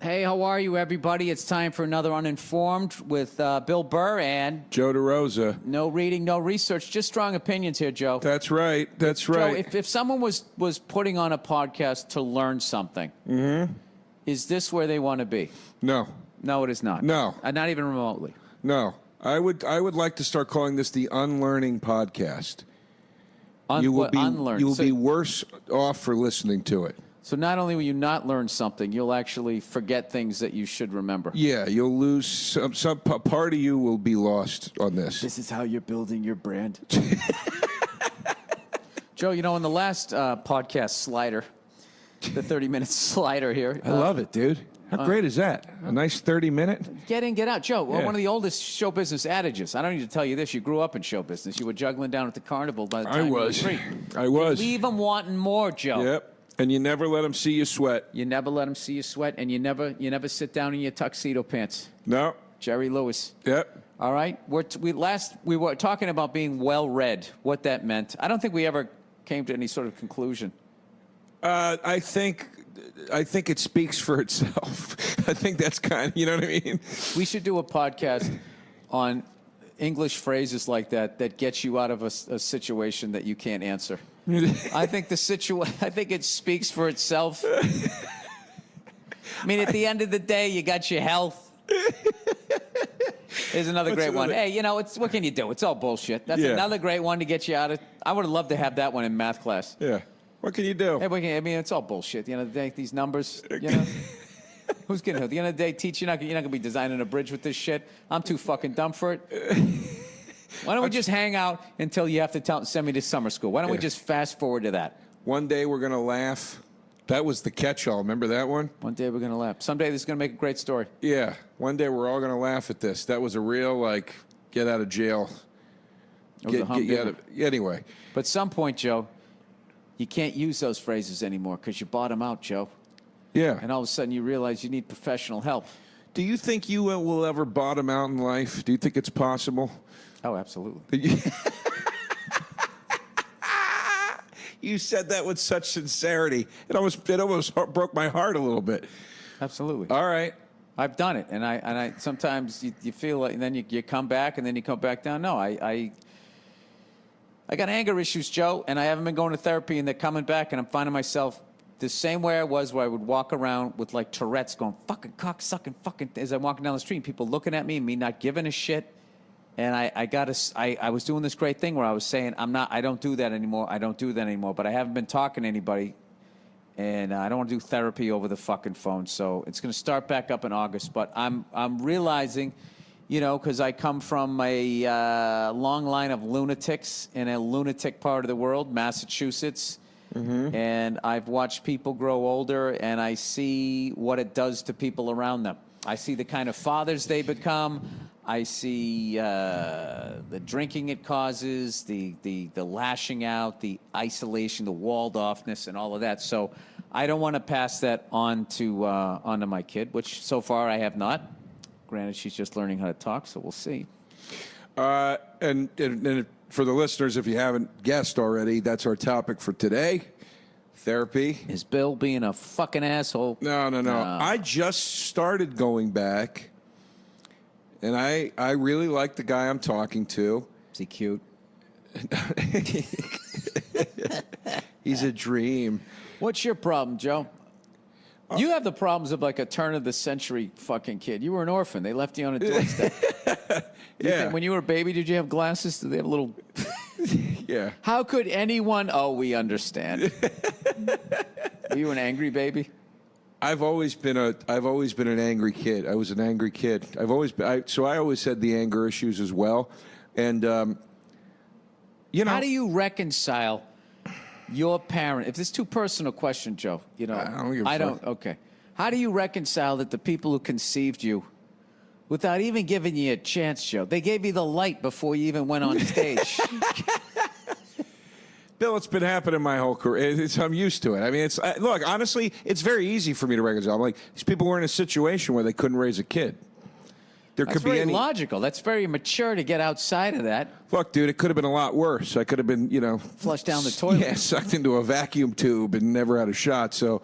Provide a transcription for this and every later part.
Hey, how are you, everybody? It's time for another Uninformed with Bill Burr and Joe DeRosa. No reading, no research, just strong opinions here, Joe. That's right. That's right. Joe, if someone was putting on a podcast to learn something, is this where they want to be? No. No, it is not. No. Not even remotely. No. I would like to start calling this the Unlearning Podcast. You will be worse off for listening to it. So not only will you not learn something, you'll actually forget things that you should remember. Yeah, you'll lose some part of you will be lost on this. This is how you're building your brand. Joe, you know, in the last podcast slider, the 30-minute slider here. I love it, dude. How great is that? A nice 30-minute? Get in, get out. Joe, Yeah. one of the oldest show business adages. I don't need to tell you this. You grew up in show business. You were juggling down at the carnival by the time you were 3. I was. You leave them wanting more, Joe. Yep. And you never let them see you sweat. You never let them see you sweat, and you never sit down in your tuxedo pants. No. Jerry Lewis. Yep. All right. We were talking about being well-read, what that meant. I don't think we ever came to any sort of conclusion. I think it speaks for itself. I think that's kind of, you know what I mean? We should do a podcast on English phrases like that gets you out of a situation that you can't answer. I think I think it speaks for itself. I mean, at the end of the day, you got your health. Here's another great one. Hey, you know, what can you do? It's all bullshit. That's another great one to get you out of. I would have loved to have that one in math class. Yeah. What can you do? Hey, I mean, it's all bullshit. At the end of the day, these numbers, you know. Who's getting it? At the end of the day, teach, you're not going to be designing a bridge with this shit. I'm too fucking dumb for it. Why don't we just hang out until you have to send me to summer school? Why don't we just fast forward to that? One day we're going to laugh. That was the catch-all. Remember that one? One day we're going to laugh. Someday this is going to make a great story. Yeah. One day we're all going to laugh at this. That was a real, get out of jail. Anyway. But at some point, Joe, you can't use those phrases anymore because you bought them out, Joe. Yeah. And all of a sudden you realize you need professional help. Do you think you will ever bottom out in life? Do you think it's possible? Oh, absolutely. You said that with such sincerity. It almost broke my heart a little bit. Absolutely. All right. I've done it, and I sometimes you feel like, and then you come back, and then you come back down. No, I got anger issues, Joe, and I haven't been going to therapy, and they're coming back, and I'm finding myself the same way I was, where I would walk around with like Tourette's, going fucking cocksucking fucking as I'm walking down the street, and people looking at me, and me not giving a shit. And I was doing this great thing where I was saying, I don't do that anymore. I don't do that anymore. But I haven't been talking to anybody, and I don't want to do therapy over the fucking phone. So it's going to start back up in August. But I'm realizing, you know, because I come from a long line of lunatics in a lunatic part of the world, Massachusetts. Mm-hmm. And I've watched people grow older, and I see what it does to people around them. I see the kind of fathers they become. I see the drinking it causes, the lashing out, the isolation, the walled offness, and all of that. So I don't want to pass that on to onto my kid, which so far I have not. Granted, she's just learning how to talk, so we'll see. And for the listeners, if you haven't guessed already, that's our topic for today. Therapy. Is Bill being a fucking asshole? No. I just started going back. And I really like the guy I'm talking to. Is he cute? He's a dream. What's your problem, Joe? You have the problems of like a turn-of-the-century fucking kid. You were an orphan. They left you on a doorstep. Yeah. When you were a baby, did you have glasses? Did they have a little... Yeah. How could anyone... Oh, we understand. Were you an angry baby? I've always been an angry kid. I was an angry kid. I always had the anger issues as well. And you know, how do you reconcile your parent? If it's too personal question, Joe, you know, I don't. Okay. How do you reconcile that the people who conceived you, without even giving you a chance, Joe, they gave you the light before you even went on stage? Bill, it's been happening my whole career. I'm used to it. I mean, look, honestly, it's very easy for me to reconcile. I'm like, these people were in a situation where they couldn't raise a kid. That's very logical. That's very mature to get outside of that. Look, dude, it could have been a lot worse. I could have been, flushed down the toilet. Yeah, sucked into a vacuum tube and never had a shot. So,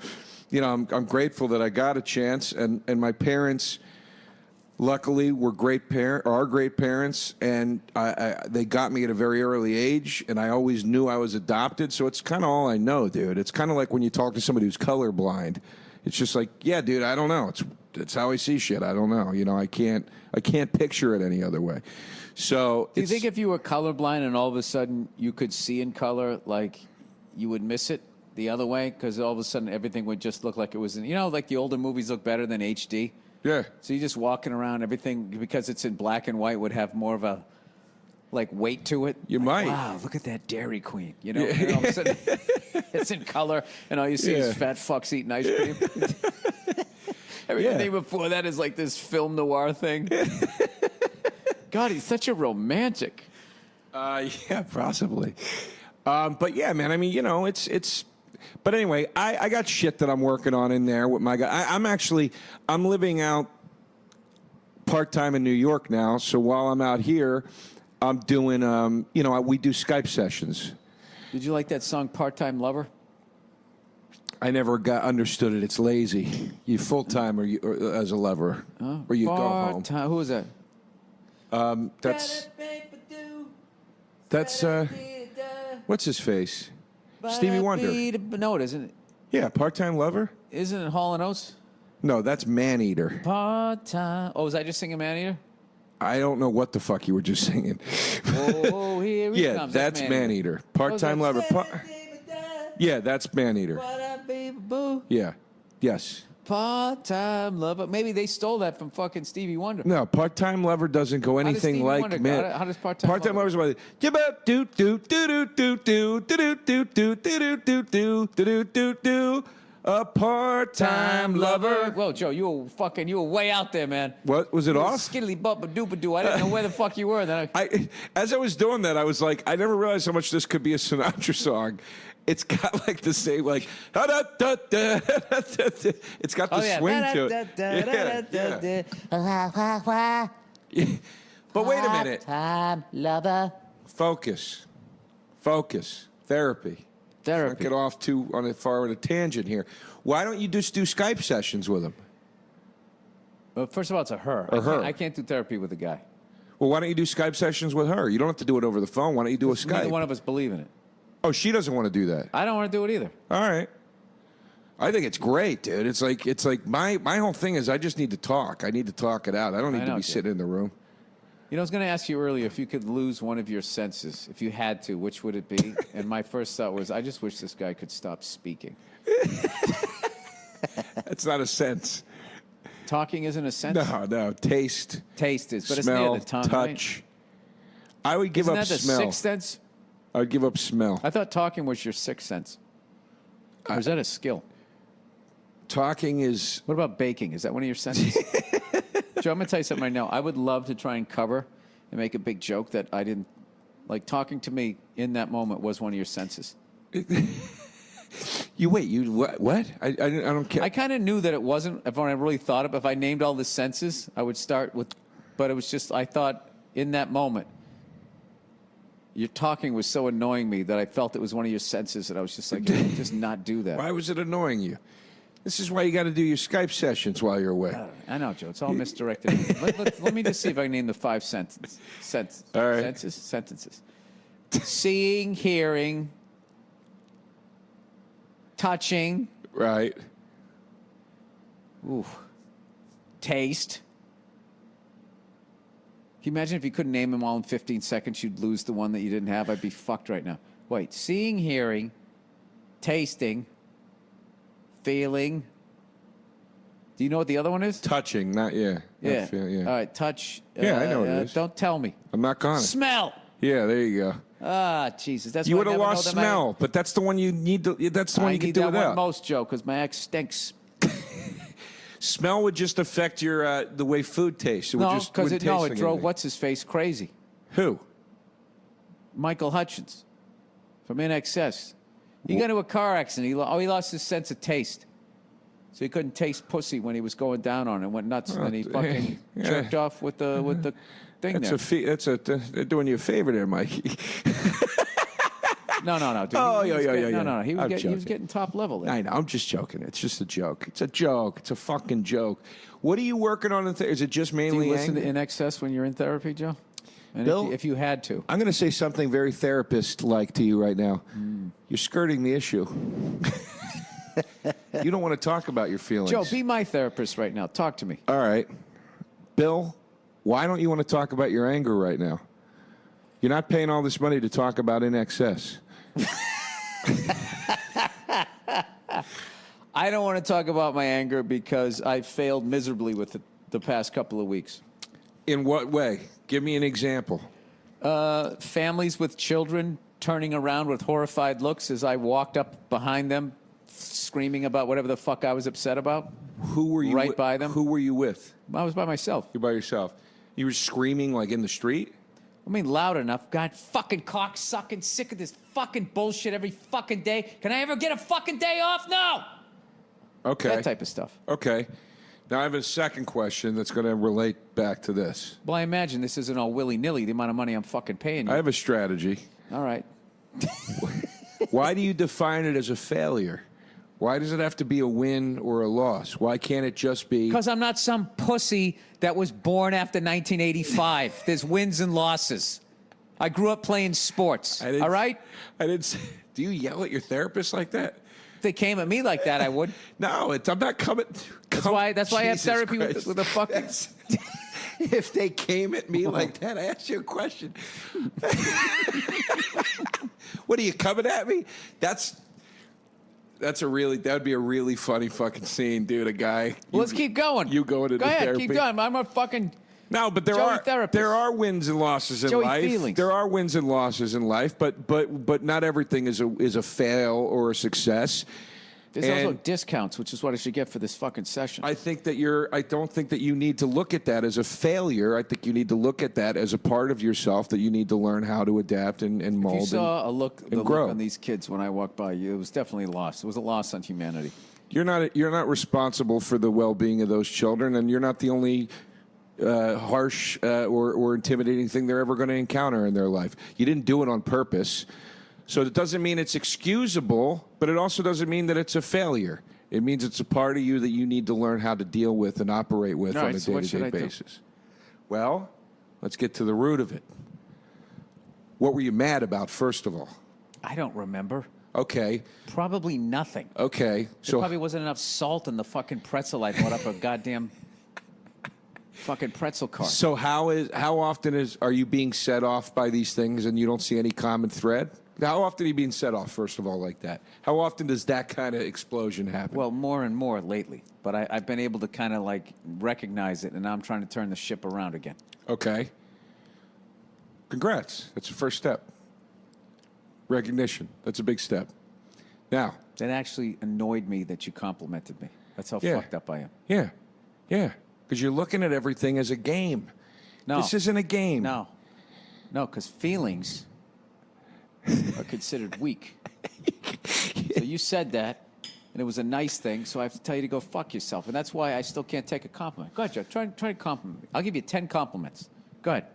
I'm grateful that I got a chance, and my parents, luckily, are great parents, and they got me at a very early age, and I always knew I was adopted. So it's kind of all I know, dude. It's kind of like when you talk to somebody who's colorblind. It's just like, yeah, dude, I don't know. It's how I see shit. I don't know. I can't picture it any other way. So do you think if you were colorblind and all of a sudden you could see in color, like you would miss it the other way? Because all of a sudden everything would just look like it was in, like the older movies look better than HD. Yeah. So you're just walking around, everything, because it's in black and white, would have more of a, weight to it. You might. Wow, look at that Dairy Queen. And all of a sudden it's in color, and all you see is fat fucks eating ice cream. Everything before that is like this film noir thing. God, he's such a romantic. Yeah, possibly. But yeah, man, I mean, it's. But anyway, I got shit that I'm working on in there with my guy. I'm living out part-time in New York now. So while I'm out here, I'm doing, we do Skype sessions. Did you like that song, Part-Time Lover? I never understood it. It's lazy. You full-time or as a lover. Or you go home. Who was that? That's what's his face? Stevie Wonder. No, it isn't. Yeah, Part-Time Lover? Isn't it Hall & Oates? No, that's Man-Eater. Part-time. Oh, was I just singing Man-Eater? I don't know what the fuck you were just singing. Oh, here he comes. That's Man-Eater. Part-Time Lover. Yeah, that's Man-Eater. Yeah. Yes. Part-time lover. Maybe they stole that from fucking Stevie Wonder. No, Part-Time Lover doesn't go anything like man. How does Part-Time Lover's like do do do do do do do do do do do do do do do. A part-time lover. Whoa, Joe, you were way out there, man. What was it off? Skiddly bop doopa doo. I didn't know where the fuck you were. Then as I was doing that, I was like, I never realized how much this could be a Sinatra song. It's got like the same it's got the swing to it. But wait a minute. Time lover. Focus. Therapy. Don't get off too on a far on a tangent here. Why don't you just do Skype sessions with him? Well, first of all, it's a her. I can't do therapy with a guy. Well, why don't you do Skype sessions with her? You don't have to do it over the phone. Why don't you do a Skype? Neither one of us believe in it. Oh, she doesn't want to do that. I don't want to do it either. All right. I think it's great, dude. It's like my whole thing is I just need to talk. I need to talk it out. I don't need to be sitting in the room. I was going to ask you earlier if you could lose one of your senses, if you had to, which would it be? And my first thought was, I just wish this guy could stop speaking. That's not a sense. Talking isn't a sense? No. Taste. Taste is, but smell, it's near the tongue, touch. Right? I would give up smell. Isn't that the sixth sense? I would give up smell. I thought talking was your sixth sense. Or is that a skill? Talking is... What about baking? Is that one of your senses? Joe, I'm going to tell you something right now. I would love to try and cover and make a big joke that I didn't... Like, talking to me in that moment was one of your senses. What? I don't care. I kind of knew that it wasn't, if I really thought of it, if I named all the senses, I would start with... But it was just, I thought, in that moment, your talking was so annoying me that I felt it was one of your senses, and I was just like, just not do that. Why was it annoying you? This is why you got to do your Skype sessions while you're away. I know, Joe. It's all misdirected. let me just see if I can name the 5 sentences. All right. Sentences. Seeing, hearing, touching. Right. Ooh. Taste. Can you imagine if you couldn't name them all in 15 seconds, you'd lose the one that you didn't have? I'd be fucked right now. Wait. Seeing, hearing, tasting, feeling. Do you know what the other one is? Touching, not Yeah. yeah. All right, touch. Yeah, I know what it is. Don't tell me. I'm not gonna. Smell. Yeah, there you go. Ah, Jesus. That's You what would I have never lost know that smell, but that's the one you need to. That's the one I you can need do that without. one most, Joe, because my ex stinks. Smell would just affect your the way food tastes. It would No, just because wouldn't it taste like drove anything. what's his face crazy. Who? Michael Hutchins from NXS. He got into a car accident. He lost his sense of taste. So he couldn't taste pussy when he was going down on it and went nuts. And then he fucking jerked off with the thing They're doing you a favor there, Mikey. No. Dude. Oh, He was yeah. getting- No. He was, I'm he was joking. getting top level there. I know. I'm just joking. It's just a joke. It's a joke. It's a fucking joke. What are you working on? Is it just Do mainly you listen anger? to In Excess when you're in therapy, Joe? And Bill? if you had to. I'm going to say something very therapist-like to you right now. You're skirting the issue. You don't want to talk about your feelings. Joe, be my therapist right now. Talk to me. All right. Bill, why don't you want to talk about your anger right now? You're not paying all this money to talk about In Excess. I don't want to talk about my anger because I failed miserably with it the past couple of weeks. In what way? Give me an example. Families with children turning around with horrified looks as I walked up behind them, screaming about whatever the fuck I was upset about. Who were you Right by them. Who were you with? I was by myself. You're by yourself. You were screaming like in the street? I mean, loud enough. God, fucking cocksucking, sick of this fucking bullshit every fucking day. Can I ever get a fucking day off? No! Okay. That type of stuff. Okay. Now I have a second question that's going to relate back to this. Well, I imagine this isn't all willy-nilly, the amount of money I'm fucking paying you. I have a strategy. All right. Why do you define it as a failure? Why does it have to be a win or a loss? Why can't it just be... Because I'm not some pussy that was born after 1985. There's wins and losses. I grew up playing sports. All right? I didn't say... Do you yell at your therapist like that? If they came at me like that, I would. No, I'm not coming... That's why I have Jesus therapy Christ. with a fucking... That's- If they came at me like that, I asked you a question. What are you coming at me? That would be a really funny fucking scene, dude. A guy. Well, let's keep going. You going into Go ahead, therapy. keep going. I'm a fucking... No, but there Joey therapist. are wins and losses in Joey life. feelings. There are wins and losses in life, but not everything is a fail or a success. There's also And discounts, which is what I should get for this fucking session. I don't think that you need to look at that as a failure. I think you need to look at that as a part of yourself that you need to learn how to adapt and mold. If you saw and, the look grow. on these kids when I walked by you, it was definitely a loss. It was a loss on humanity. You're not responsible for the well-being of those children, and you're not the only harsh or intimidating thing they're ever going to encounter in their life. You didn't do it on purpose. So it doesn't mean it's excusable, but it also doesn't mean that it's a failure. It means it's a part of you that you need to learn how to deal with and operate with All on right, a so what should day-to-day I do? basis. Well, let's get to the root of it. What were you mad about, first of all? I don't remember. Okay. Probably nothing. Okay. There So probably wasn't enough salt in the fucking pretzel I bought up a goddamn fucking pretzel cart. So how often are you being set off by these things and you don't see any common thread? How often are you being set off, first of all, like that? How often does that kind of explosion happen? Well, more and more lately. But I've been able to kind of like recognize it, and now I'm trying to turn the ship around again. Okay. Congrats. That's the first step. Recognition. That's a big step. Now. That actually annoyed me that you complimented me. That's how Yeah. fucked up I am. Yeah. Yeah. Because you're looking at everything as a game. No. This isn't a game. No, because feelings are considered weak. So you said that, and it was a nice thing, so I have to tell you to go fuck yourself. And that's why I still can't take a compliment. Go ahead, Joe. Try to compliment me. I'll give you 10 compliments. Go ahead.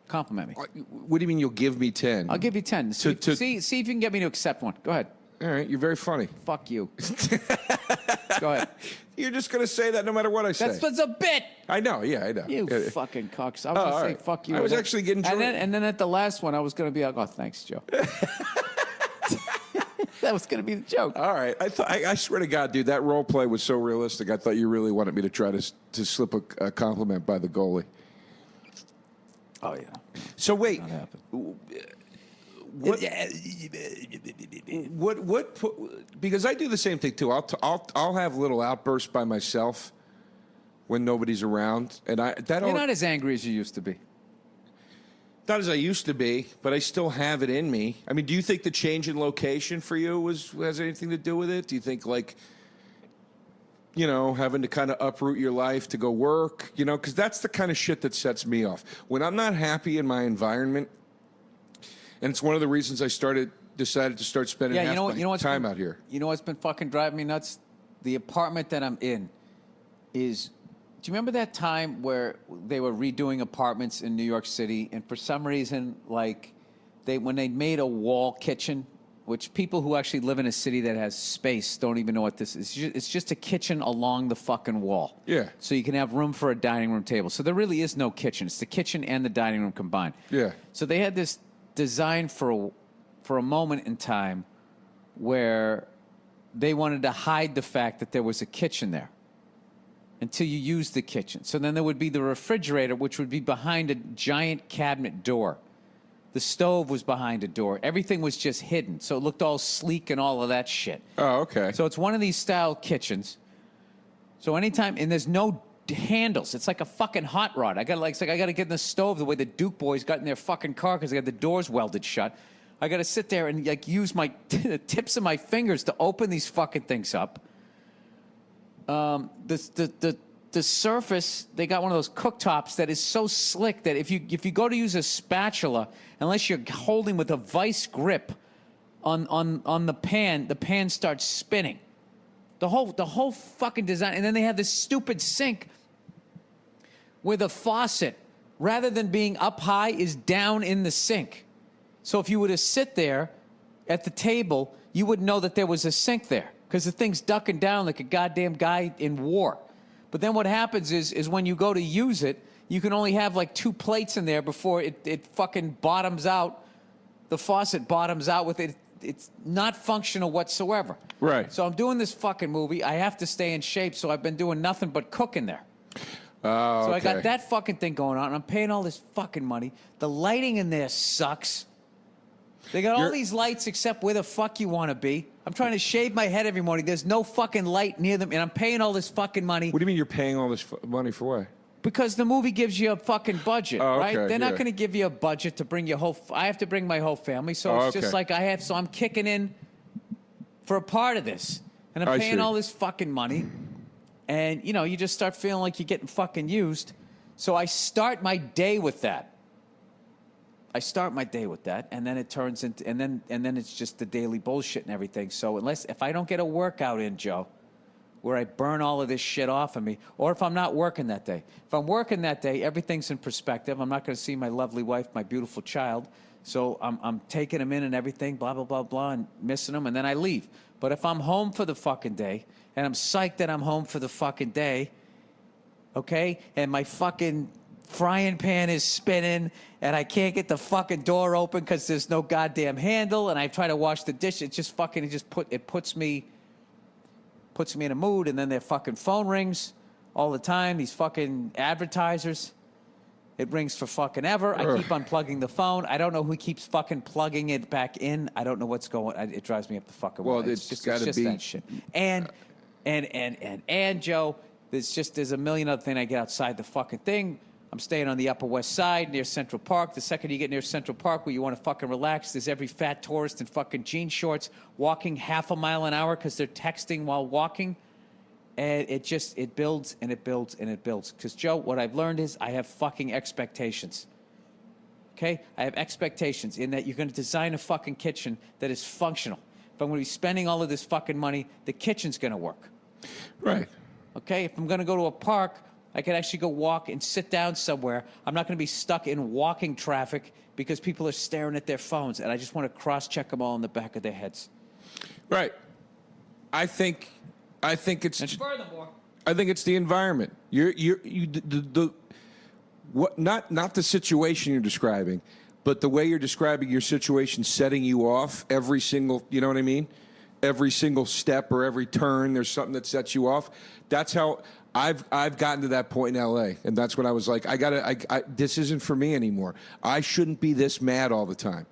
Compliment me. What do you mean you'll give me 10? I'll give you 10. See, To- see if you can get me to accept one. Go ahead. All right. You're very funny. Fuck you. Go ahead. You're just going to say that no matter what I say. That's a bit. I know. Yeah, I know. You Yeah. fucking cocks. I was Oh, going all to say right. fuck you. I was And then- actually getting and then at the last one, I was going to be like, oh, thanks, Joe. That was going to be the joke. All right. I swear to God, dude, that role play was so realistic. I thought you really wanted me to try to slip a compliment by the goalie. Oh, yeah. So wait. Not happen. Because I do the same thing too. I'll have little outbursts by myself when nobody's around, and You're not as angry as you used to be. not as I used to be, but I still have it in me. I mean, do you think the change in location for you has anything to do with it? Do you think having to kind of uproot your life to go work, because that's the kind of shit that sets me off. When I'm not happy in my environment, and it's one of the reasons I decided to start spending half my time out here. You know what's been fucking driving me nuts? The apartment that I'm in is... Do you remember that time where they were redoing apartments in New York City, and for some reason, when they made a wall kitchen, which people who actually live in a city that has space don't even know what this is. It's just a kitchen along the fucking wall. Yeah. So you can have room for a dining room table. So there really is no kitchen. It's the kitchen and the dining room combined. Yeah. So they had this design for a moment in time where they wanted to hide the fact that there was a kitchen there until you used the kitchen. So then there would be the refrigerator, which would be behind a giant cabinet door. The stove was behind a door. Everything was just hidden. So it looked all sleek and all of that shit. Oh, okay. So it's one of these style kitchens. So anytime, and there's no handles. It's like a fucking hot rod. I got to get in the stove the way the Duke boys got in their fucking car because they got the doors welded shut. I got to sit there and like use my the tips of my fingers to open these fucking things up. The surface, they got one of those cooktops that is so slick that if you go to use a spatula, unless you're holding with a vice grip on the pan starts spinning. The whole fucking design, and then they have this stupid sink where the faucet, rather than being up high, is down in the sink. So if you were to sit there at the table, you would know that there was a sink there because the thing's ducking down like a goddamn guy in war. But then what happens is when you go to use it, you can only have like 2 plates in there before it fucking bottoms out. The faucet bottoms out with it. It's not functional whatsoever. Right. So I'm doing this fucking movie. I have to stay in shape, so I've been doing nothing but cooking there. Oh, So okay. I got that fucking thing going on, and I'm paying all this fucking money. The lighting in there sucks. They got all these lights except where the fuck you want to be. I'm trying to shave my head every morning. There's no fucking light near them, and I'm paying all this fucking money. What do you mean you're paying all this money for what? Because the movie gives you a fucking budget, Oh, right? okay, They're not yeah. going to give you a budget to bring your whole... I have to bring my whole family, so it's just like I have... So I'm kicking in for a part of this, and I'm paying all this fucking money, and, you know, you just start feeling like you're getting fucking used. So I start my day with that. And then it turns into, and then it's just the daily bullshit and everything. So if I don't get a workout in, Joe, where I burn all of this shit off of me, or if I'm not working that day. If I'm working that day, everything's in perspective. I'm not going to see my lovely wife, my beautiful child. So I'm taking them in and everything, blah, blah, blah, blah, and missing them, and then I leave. But if I'm home for the fucking day, and I'm psyched that I'm home for the fucking day, okay, and my fucking frying pan is spinning, and I can't get the fucking door open because there's no goddamn handle, and I try to wash the dish. It puts me in a mood, and then their fucking phone rings all the time. These fucking advertisers. It rings for fucking ever. I keep unplugging the phone. I don't know who keeps fucking plugging it back in. I don't know what's going on. It drives me up the fucking wall. It's just be that shit. And Joe, there's a million other things I get outside the fucking thing. I'm staying on the Upper West Side near Central Park. The second you get near Central Park where you want to fucking relax, there's every fat tourist in fucking jean shorts walking half a mile an hour because they're texting while walking. And it builds and it builds and it builds. Because, Joe, what I've learned is I have fucking expectations. Okay? I have expectations in that you're going to design a fucking kitchen that is functional. If I'm going to be spending all of this fucking money, the kitchen's going to work. Right. Okay? If I'm going to go to a park, I could actually go walk and sit down somewhere. I'm not going to be stuck in walking traffic because people are staring at their phones, and I just want to cross-check them all in the back of their heads. Right. I think it's. And furthermore, I think it's the environment. Not the situation you're describing, but the way you're describing your situation setting you off every single. You know what I mean? Every single step or every turn, there's something that sets you off. That's how I've gotten to that point in L.A. And that's when I was like, this isn't for me anymore. I shouldn't be this mad all the time.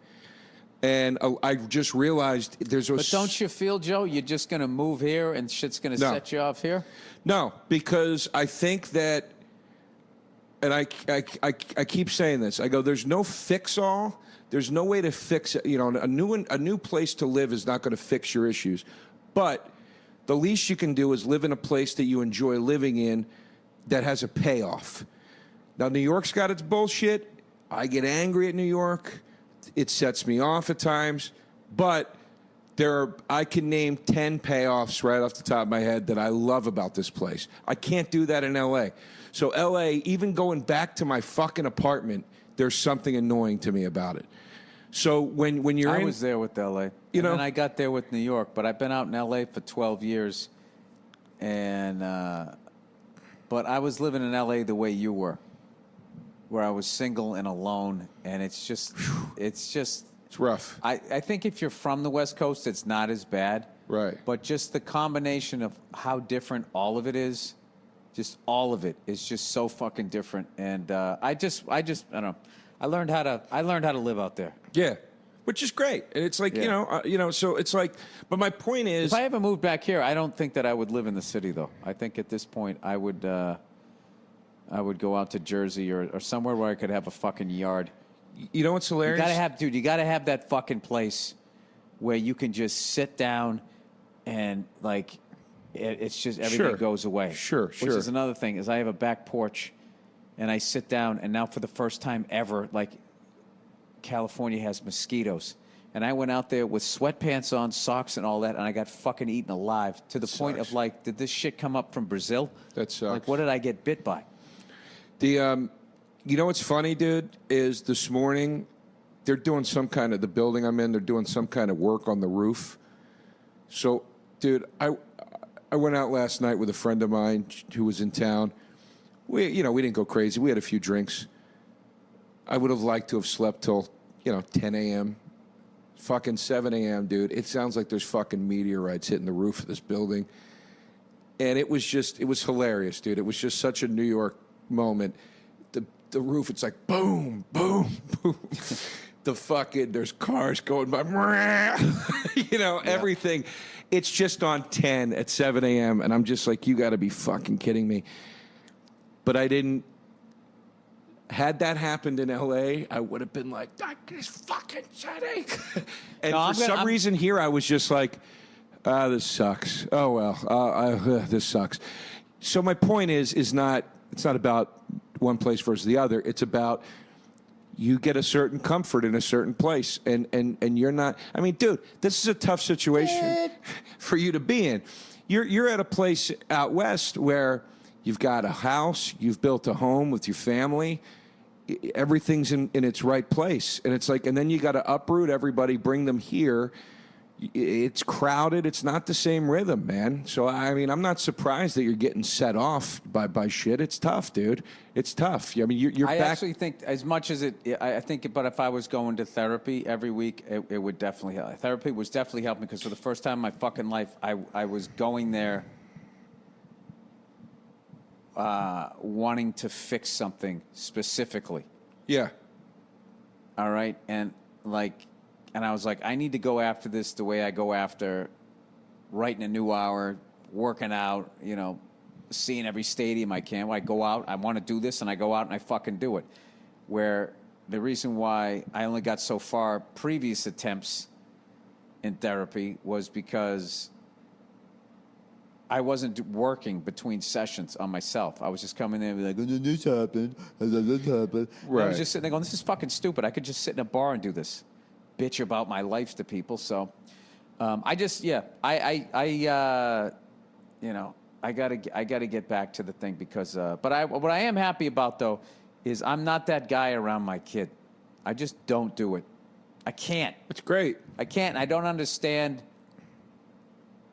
And I just realized But don't you feel, Joe, you're just going to move here and shit's going to set you off here? No, because I think that, and I keep saying this. I go, there's no fix-all. There's no way to fix it. You know, a new place to live is not going to fix your issues. But the least you can do is live in a place that you enjoy living in that has a payoff. Now, New York's got its bullshit. I get angry at New York. It sets me off at times, but I can name 10 payoffs right off the top of my head that I love about this place. I can't do that in L.A. So L.A., even going back to my fucking apartment, there's something annoying to me about it. So when you're I in, was there with L.A. You know? And then I got there with New York, but I've been out in L.A. for 12 years, and but I was living in L.A. the way you were, where I was single and alone, and it's just it's rough. I think if you're from the West Coast, it's not as bad. Right. But just the combination of how different all of it is, just all of it is just so fucking different. And I don't know. I learned how to live out there. Yeah, which is great. And it's like so it's like. But my point is, If I ever moved back here, I don't think that I would live in the city, though. I think at this point, I would go out to Jersey or somewhere where I could have a fucking yard. you know what's hilarious? You gotta have that fucking place where you can just sit down and like it's just everything Sure. goes away. Sure. Which is another thing is I have a back porch, and I sit down, and now for the first time ever, like California has mosquitoes, and I went out there with sweatpants on, socks, and all that, and I got fucking eaten alive to the point Sucks. of like, did this shit come up from Brazil? That sucks. Like, what did I get bit by? The you know what's funny, dude, is this morning they're doing some kind of the building I'm in. They're doing some kind of work on the roof. So, dude, I went out last night with a friend of mine who was in town. We didn't go crazy. We had a few drinks. I would have liked to have slept till 10 a.m. Fucking 7 a.m., dude. It sounds like there's fucking meteorites hitting the roof of this building. And it was hilarious, dude. It was just such a New York moment. The roof, it's like boom, boom, boom. There's cars going by. Everything. It's just on 10 at 7 a.m. And I'm just like, you got to be fucking kidding me. But I didn't. Had that happened in L.A., I would have been like, that is fucking city. And No, for some reason here, I was just like, this sucks. Oh, well, this sucks. So my point is not, it's not about one place versus the other. It's about you get a certain comfort in a certain place. And you're not, I mean, dude, this is a tough situation for you to be in. You're at a place out west where you've got a house, you've built a home with your family, everything's in its right place. And it's like, and then you got to uproot everybody, bring them here. It's crowded. It's not the same rhythm, man. So, I mean, I'm not surprised that you're getting set off by shit. It's tough, dude. It's tough. I mean, you're I back. actually think as much as I think, but if I was going to therapy every week, it would definitely help. Therapy was definitely helping because for the first time in my fucking life, I was going there wanting to fix something specifically. Yeah. All right. And I was like, I need to go after this the way I go after writing a new hour, working out, seeing every stadium I can. I go out, I want to do this, and I go out and I fucking do it. Where the reason why I only got so far previous attempts in therapy was because I wasn't working between sessions on myself. I was just coming in and be like, this happened, this happened. Right. I was just sitting there going, this is fucking stupid. I could just sit in a bar and do this. Bitch about my life to people. So I gotta get back to the thing because, but what I am happy about though is I'm not that guy around my kid. I just don't do it. I can't. It's great. I can't. I don't understand.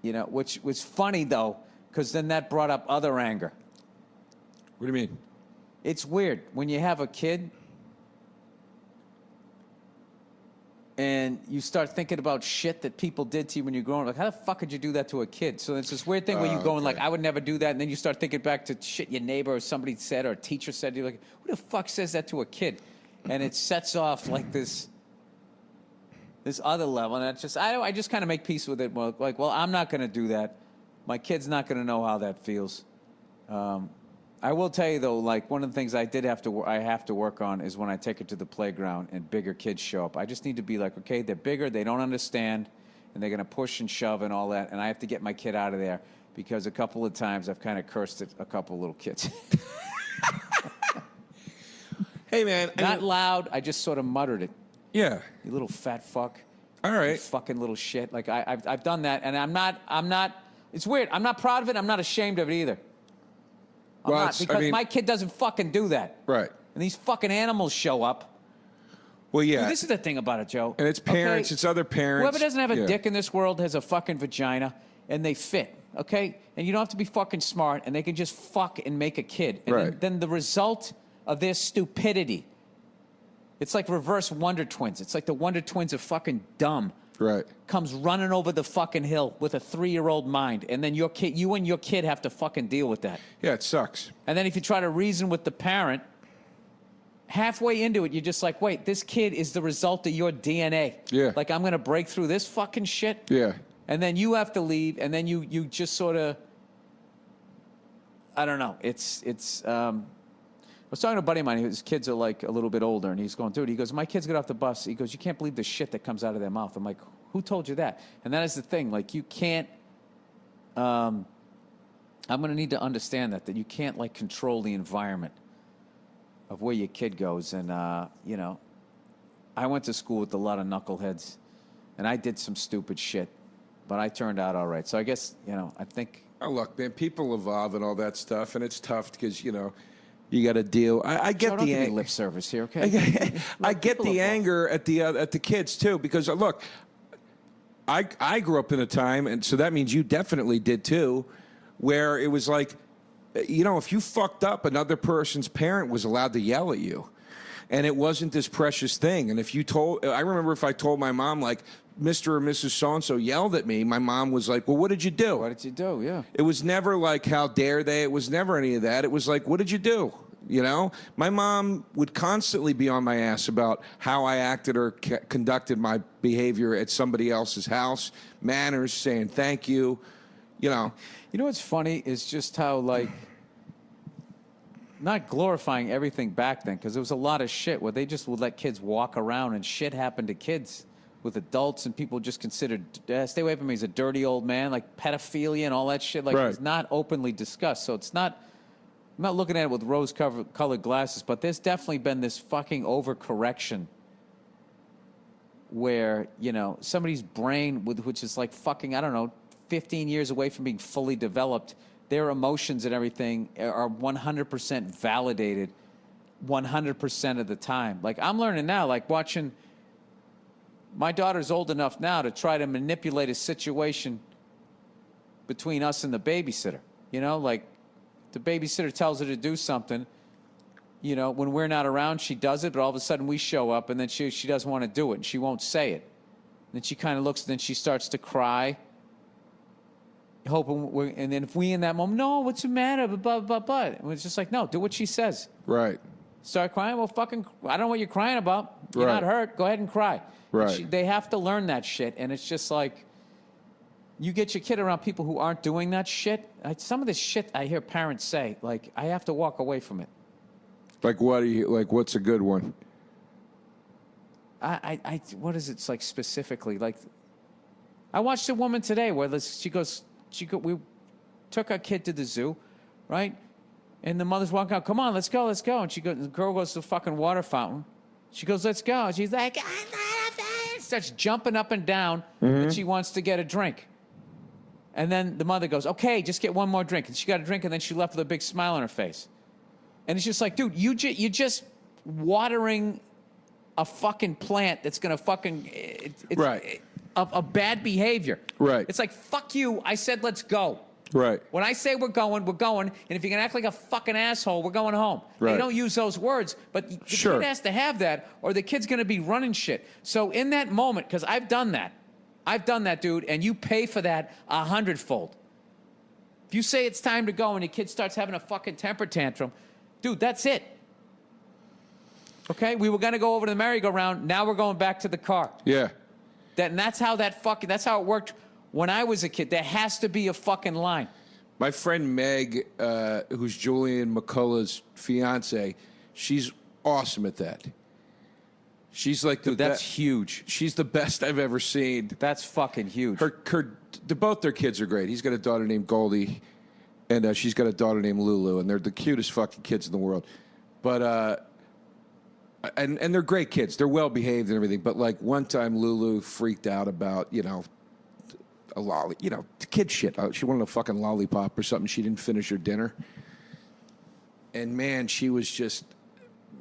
Which was funny though, because then that brought up other anger. What do you mean? It's weird when you have a kid and you start thinking about shit that people did to you when you're growing up. Like, how the fuck could you do that to a kid? So it's this weird thing where you're going like, I would never do that. And then you start thinking back to shit your neighbor or somebody said or a teacher said. You're like, who the fuck says that to a kid? And it sets off like this other level. And I just kind of make peace with it. Like, well, I'm not going to do that. My kid's not going to know how that feels. I will tell you though, like one of the things I have to work on is when I take her to the playground and bigger kids show up. I just need to be like, okay, they're bigger, they don't understand, and they're going to push and shove and all that, and I have to get my kid out of there because a couple of times I've kind of cursed at a couple of little kids. Hey, man. Not loud, I just sort of muttered it. Yeah. You little fat fuck. All right. You fucking little shit. Like I've done that, and I'm not. It's weird. I'm not proud of it. I'm not ashamed of it either. I'm not, because my kid doesn't fucking do that. Right. And these fucking animals show up. Well, yeah. Dude, this is the thing about it, Joe. And it's parents, okay? it's other parents. Whoever doesn't have a Yeah. dick in this world has a fucking vagina, and they fit, okay? And you don't have to be fucking smart, and they can just fuck and make a kid. And Right. then the result of their stupidity, it's like reverse Wonder Twins. It's like the Wonder Twins are fucking dumb. Right. Comes running over the fucking hill with a 3-year-old mind, and then you and your kid have to fucking deal with that. Yeah, it sucks. And then if you try to reason with the parent, halfway into it, you're just like, wait, this kid is the result of your DNA. Yeah. Like, I'm going to break through this fucking shit. Yeah. And then you have to leave, and then you just sort of, I don't know. I was talking to a buddy of mine, his kids are like a little bit older, and he's going, dude, he goes, my kids get off the bus. He goes, you can't believe the shit that comes out of their mouth. I'm like, who told you that? And that is the thing. Like, you can't, I'm going to need to understand that you can't, like, control the environment of where your kid goes. And, you know, I went to school with a lot of knuckleheads, and I did some stupid shit, but I turned out all right. So I guess, you know, I think. Oh, look, man, people evolve and all that stuff, and it's tough because, you know, you got to deal. I get Joe, don't the give me anger. lip service here, okay? I get the anger at the kids too, because look, I grew up in a time, and so that means you definitely did too, where it was like, you know, if you fucked up, another person's parent was allowed to yell at you, and it wasn't this precious thing. And if you I remember if I told my mom, like, Mr. or Mrs. So-and-so yelled at me, my mom was like, well, what did you do? What did you do? Yeah. It was never like, how dare they? It was never any of that. It was like, what did you do? You know? My mom would constantly be on my ass about how I acted or conducted my behavior at somebody else's house, manners, saying thank you, you know. You know what's funny is just how, like, not glorifying everything back then, because there was a lot of shit where they just would let kids walk around and shit happened to kids with adults, and people just considered, stay away from me, he's a dirty old man, like pedophilia and all that shit. Like, Right. it's not openly discussed. So it's not, I'm not looking at it with rose-colored glasses, but there's definitely been this fucking overcorrection where, you know, somebody's brain, which is like fucking, I don't know, 15 years away from being fully developed, their emotions and everything are 100% validated 100% of the time. Like, I'm learning now, like watching, my daughter's old enough now to try to manipulate a situation between us and the babysitter. You know, like, the babysitter tells her to do something, you know, when we're not around, she does it, but all of a sudden we show up, and then she doesn't want to do it, and she won't say it. And then she kind of looks, and then she starts to cry, hoping and then if we in that moment, no, what's the matter, blah, blah, blah. And it's just like, no, do what she says. Right. Start crying, well, fucking, I don't know what you're crying about. You're Right. not hurt, go ahead and cry. Right. And they have to learn that shit, and it's just like, you get your kid around people who aren't doing that shit. Some of this shit I hear parents say, like, I have to walk away from it. Like, what's a good one? What is it? It's like specifically, like, I watched a woman today where we took our kid to the zoo, right? And the mother's walking out, come on, let's go. And the girl goes to the fucking water fountain. She goes, let's go. And she's like, starts jumping up and down, and she wants to get a drink. And then the mother goes, okay, just get one more drink. And she got a drink, and then she left with a big smile on her face. And it's just like, dude, you're just watering a fucking plant that's going to fucking, it's Right. a bad behavior. Right. It's like, fuck you, I said let's go. Right. When I say we're going, and if you're going to act like a fucking asshole, we're going home. Right. They don't use those words, but the Sure. kid has to have that, or the kid's going to be running shit. So in that moment, because I've done that, dude, and you pay for that 100-fold. If you say it's time to go and your kid starts having a fucking temper tantrum, dude, that's it. Okay? We were going to go over to the merry-go-round. Now we're going back to the car. Yeah. That's how it worked when I was a kid. There has to be a fucking line. My friend Meg, who's Julian McCullough's fiance, she's awesome at that. She's like That's huge. She's the best I've ever seen. That's fucking huge. Both their kids are great. He's got a daughter named Goldie, and she's got a daughter named Lulu, and they're the cutest fucking kids in the world. But and they're great kids. They're well behaved and everything. But like one time, Lulu freaked out about a lolly, kid shit. She wanted a fucking lollipop or something. She didn't finish her dinner, and man, she was just.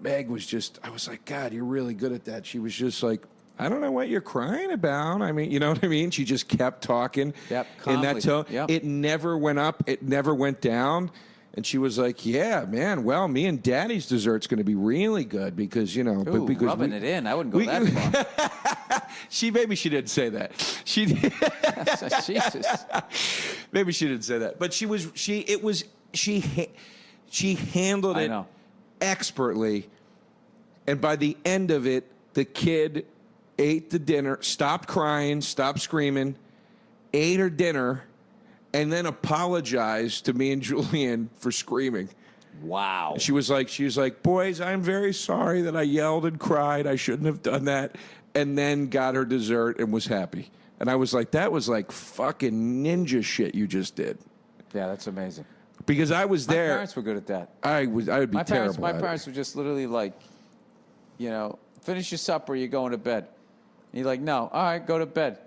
Meg was just, I was like, God, you're really good at that. She was just like, I don't know what you're crying about. I mean, you know what I mean? She just kept talking in that tone. Yep. It never went up. It never went down. And she was like, yeah, man, well, me and Daddy's dessert's going to be really good because, you know. Ooh, because rubbing it in. I wouldn't go that far. Maybe she didn't say that. She Jesus. Maybe she didn't say that. But she handled it expertly. And by the end of it, the kid ate the dinner, stopped crying, stopped screaming, ate her dinner, and then apologized to me and Julian for screaming. Wow. She was like, boys, I'm very sorry that I yelled and cried. I shouldn't have done that. And then got her dessert and was happy. And I was like, that was like fucking ninja shit you just did. Yeah, that's amazing. Because I was there. My parents were good at that. I would be terrible. My parents were just literally like, you know, finish your supper, you're going to bed. And you're like, no, all right, go to bed.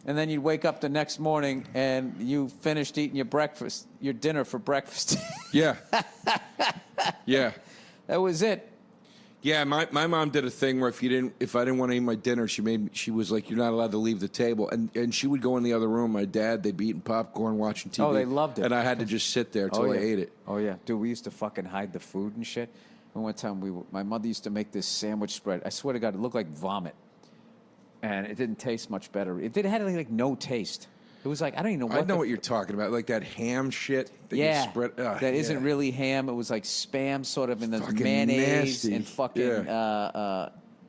And then you'd wake up the next morning and you finished eating your dinner for breakfast. Yeah. Yeah. That was it. Yeah, my mom did a thing where if I didn't want to eat my dinner, she was like, you're not allowed to leave the table. And she would go in the other room. My dad, they'd be eating popcorn, watching TV. Oh, they loved it. And I had to just sit there till I ate it. Oh, yeah. Dude, we used to fucking hide the food and shit. And one time my mother used to make this sandwich spread. I swear to God, it looked like vomit. And it didn't taste much better. It had like no taste. It was like, I don't even know what. I know what you're talking about, like that ham shit that you spread. That isn't really ham. It was like Spam sort of in the fucking mayonnaise nasty. and fucking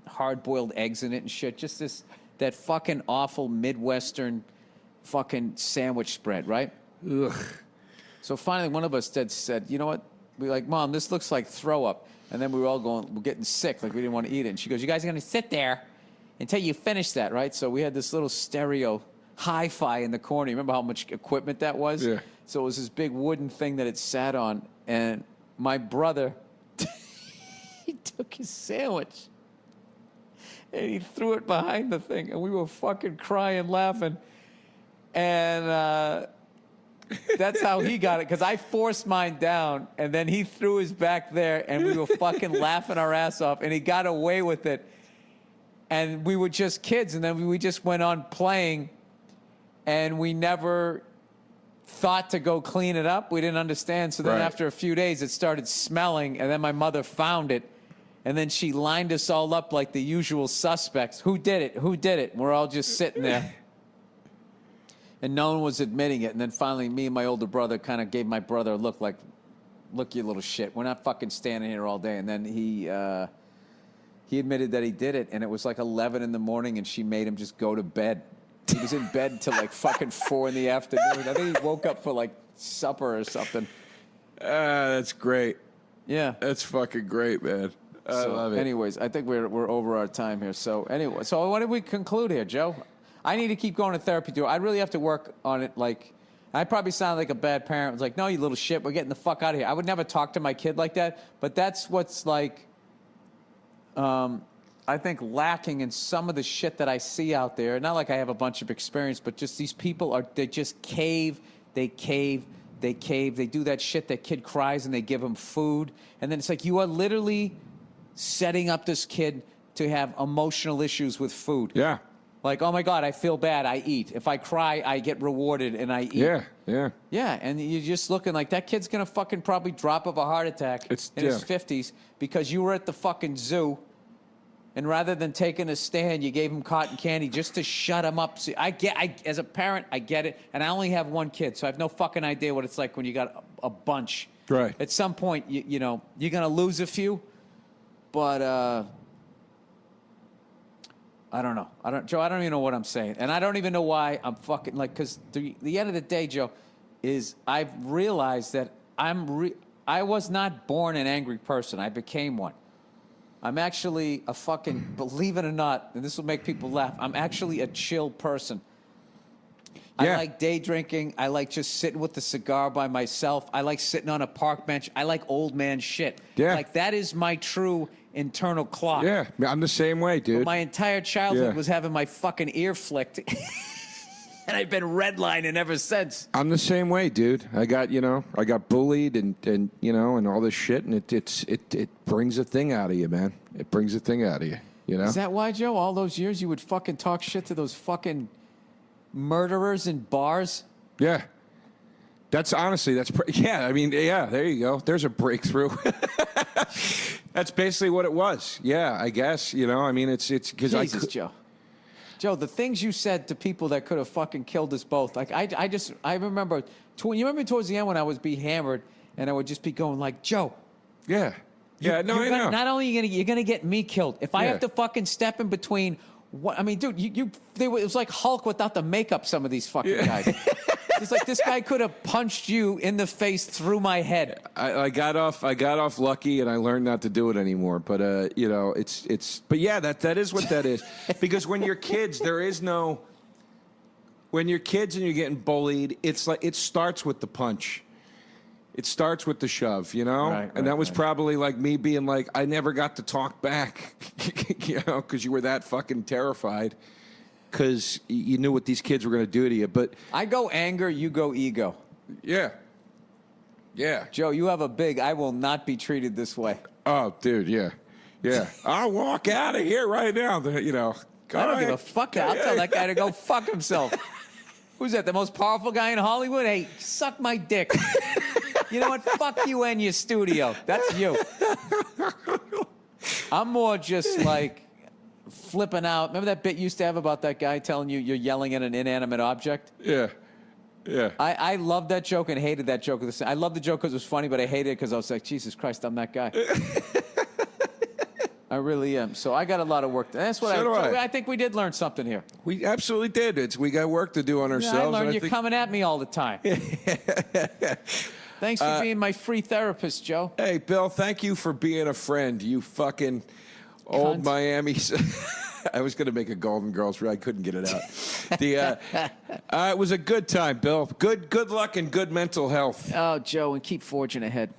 hard-boiled eggs in it and shit. Just that fucking awful Midwestern fucking sandwich spread, right? Ugh. So finally one of us said, you know what? We were like, Mom, this looks like throw up. And then we were all we're getting sick, like we didn't want to eat it. And she goes, you guys are going to sit there until you finish that, right? So we had this little stereo hi-fi in the corner. You remember how much equipment that was? Yeah. So it was this big wooden thing that it sat on. And my brother, he took his sandwich and he threw it behind the thing. And we were fucking crying, laughing. And that's how he got it. Because I forced mine down. And then he threw his back there. And we were fucking laughing our ass off. And he got away with it. And we were just kids, and then we just went on playing, and we never thought to go clean it up. We didn't understand. So then after a few days, it started smelling, and then my mother found it, and then she lined us all up like the usual suspects. Who did it? Who did it? And we're all just sitting there. And no one was admitting it. And then finally, me and my older brother kind of gave my brother a look like, look, you little shit. We're not fucking standing here all day. And then he admitted that he did it, and it was like 11 in the morning, and she made him just go to bed. He was in bed till like fucking 4 in the afternoon. I think he woke up for like supper or something. That's great. Yeah. That's fucking great, man. I love it. Anyways, I think we're over our time here. So anyway, so what did we conclude here, Joe? I need to keep going to therapy, too. I really have to work on it. Like, I probably sound like a bad parent. I was like, no, you little shit, we're getting the fuck out of here. I would never talk to my kid like that, but that's what's like... I think lacking in some of the shit that I see out there. Not like I have a bunch of experience, but just these people they just cave, they cave, they cave. They do that shit, that kid cries and they give him food. And then it's like you are literally setting up this kid to have emotional issues with food. Yeah. Like, oh my God, I feel bad, I eat. If I cry, I get rewarded and I eat. Yeah. Yeah, and you're just looking like that kid's going to fucking probably drop of a heart attack in his 50s because you were at the fucking zoo. And rather than taking a stand, you gave him cotton candy just to shut him up. See, as a parent, I get it. And I only have one kid, so I have no fucking idea what it's like when you got a bunch. Right. At some point, you know, you're going to lose a few. But I don't know. Joe, I don't even know what I'm saying. And I don't even know why I'm fucking like, because the end of the day, Joe, is I've realized that I was not born an angry person. I became one. I'm actually a fucking, believe it or not, and this will make people laugh, I'm actually a chill person. Yeah. I like day drinking. I like just sitting with the cigar by myself. I like sitting on a park bench. I like old man shit. Yeah. Like, that is my true internal clock. Yeah, I'm the same way, dude. But my entire childhood Yeah. was having my fucking ear flicked. and I've been redlining ever since. I'm the same way, dude. I got bullied and all this shit, and it brings a thing out of you, man. It brings a thing out of you, you know? Is that why, Joe, all those years you would fucking talk shit to those fucking murderers in bars? Yeah. That's honestly, I mean, yeah, there you go. There's a breakthrough. That's basically what it was. Yeah, I guess, I mean, it's because Jesus, Joe. Joe, the things you said to people that could have fucking killed us both. Like, I remember, you remember towards the end when I was being hammered and I would just be going like, Joe. Yeah. Yeah, no, I know. Not only you're gonna get me killed, if I have to fucking step in between, I mean, dude, it was like Hulk without the makeup. Some of these fucking guys. It's like this guy could have punched you in the face through my head. I got off lucky, and I learned not to do it anymore. But but yeah, that is what that is. Because when you're kids, when you're kids and you're getting bullied, it's like it starts with the punch. It starts with the shove, Right, and that was probably like me being like, I never got to talk back, because you were that fucking terrified. Because you knew what these kids were going to do to you. But I go anger, you go ego. Yeah. Yeah. Joe, you have a big, I will not be treated this way. Oh, dude, yeah. Yeah. I'll walk out of here right now. I don't give a fuck. I'll tell that guy to go fuck himself. Who's that, the most powerful guy in Hollywood? Hey, suck my dick. You know what? Fuck you and your studio. That's you. I'm more just like flipping out. Remember that bit you used to have about that guy telling you you're yelling at an inanimate object? Yeah. Yeah. I loved that joke and hated that joke. I loved the joke because it was funny, but I hated it because I was like, Jesus Christ, I'm that guy. I really am. So I got a lot of work. That's what I think we did learn something here. We absolutely did. We got work to do on ourselves. Yeah, I learned you're coming at me all the time. Thanks for being my free therapist, Joe. Hey, Bill, thank you for being a friend. You fucking old Miami. I was going to make a Golden Girls, but I couldn't get it out. It was a good time, Bill. Good luck and good mental health. Oh, Joe, and keep forging ahead.